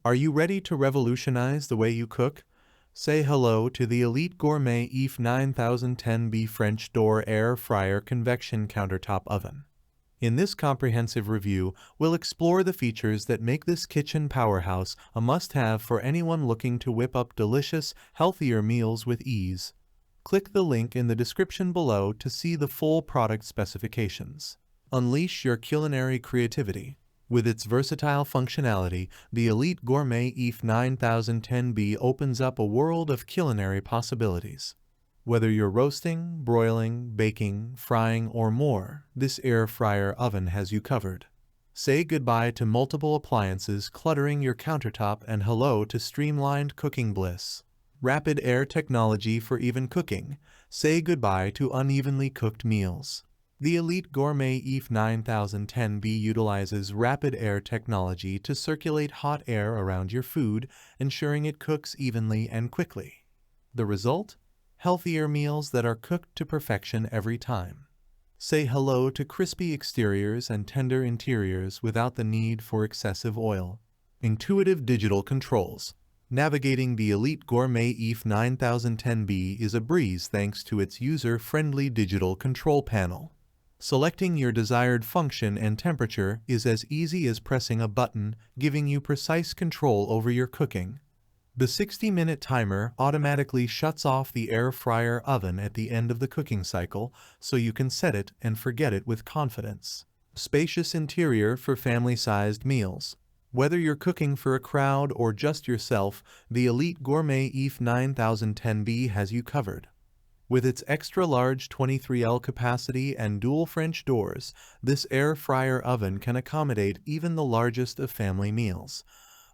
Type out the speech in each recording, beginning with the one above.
Are you ready to revolutionize the way you cook? Say hello to the Elite Gourmet EAF9010B French door air fryer convection countertop oven. In this comprehensive review, we'll explore the features that make this kitchen powerhouse a must-have for anyone looking to whip up delicious, healthier meals with ease. Click the link in the description below to see the full product specifications. Unleash your culinary creativity. With its versatile functionality, the Elite Gourmet EAF9010B opens up a world of culinary possibilities. Whether you're roasting, broiling, baking, frying, or more, this air fryer oven has you covered. Say goodbye to multiple appliances cluttering your countertop and hello to streamlined cooking bliss. Rapid air technology for even cooking. Say goodbye to unevenly cooked meals. The Elite Gourmet EAF9010B utilizes rapid air technology to circulate hot air around your food, ensuring it cooks evenly and quickly. The result? Healthier meals that are cooked to perfection every time. Say hello to crispy exteriors and tender interiors without the need for excessive oil. Intuitive digital controls. Navigating the Elite Gourmet EAF9010B is a breeze thanks to its user-friendly digital control panel. Selecting your desired function and temperature is as easy as pressing a button, giving you precise control over your cooking. The 60-minute timer automatically shuts off the air fryer oven at the end of the cooking cycle, so you can set it and forget it with confidence. Spacious interior for family-sized meals. Whether you're cooking for a crowd or just yourself, the Elite Gourmet EAF9010B has you covered. With its extra-large 23L capacity and dual French doors, this air fryer oven can accommodate even the largest of family meals.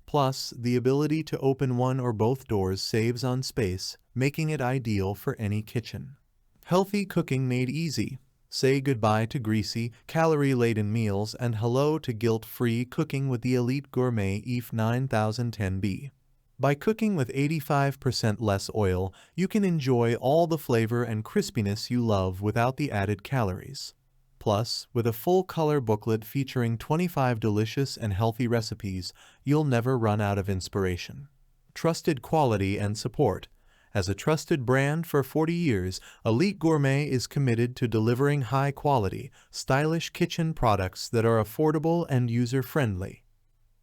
Plus, the ability to open one or both doors saves on space, making it ideal for any kitchen. Healthy cooking made easy. Say goodbye to greasy, calorie-laden meals and hello to guilt-free cooking with the Elite Gourmet EAF9010B. By cooking with 85% less oil, you can enjoy all the flavor and crispiness you love without the added calories. Plus, with a full-color booklet featuring 25 delicious and healthy recipes, you'll never run out of inspiration. Trusted quality and support. As a trusted brand for 40 years, Elite Gourmet is committed to delivering high-quality, stylish kitchen products that are affordable and user-friendly.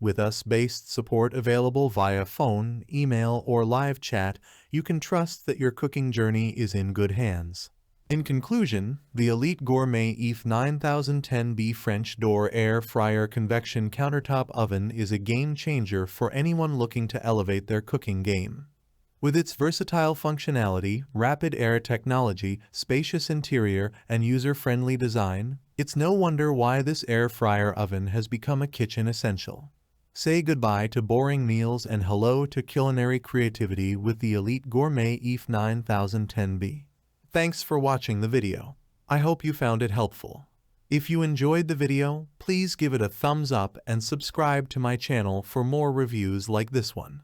With us-based support available via phone, email, or live chat, you can trust that your cooking journey is in good hands. In conclusion, the Elite Gourmet EAF9010B French door air fryer convection countertop oven is a game-changer for anyone looking to elevate their cooking game. With its versatile functionality, rapid air technology, spacious interior, and user-friendly design, it's no wonder why this air fryer oven has become a kitchen essential. Say goodbye to boring meals and hello to culinary creativity with the Elite Gourmet EAF9010B. Thanks for watching the video. I hope you found it helpful. If you enjoyed the video, please give it a thumbs up and subscribe to my channel for more reviews like this one.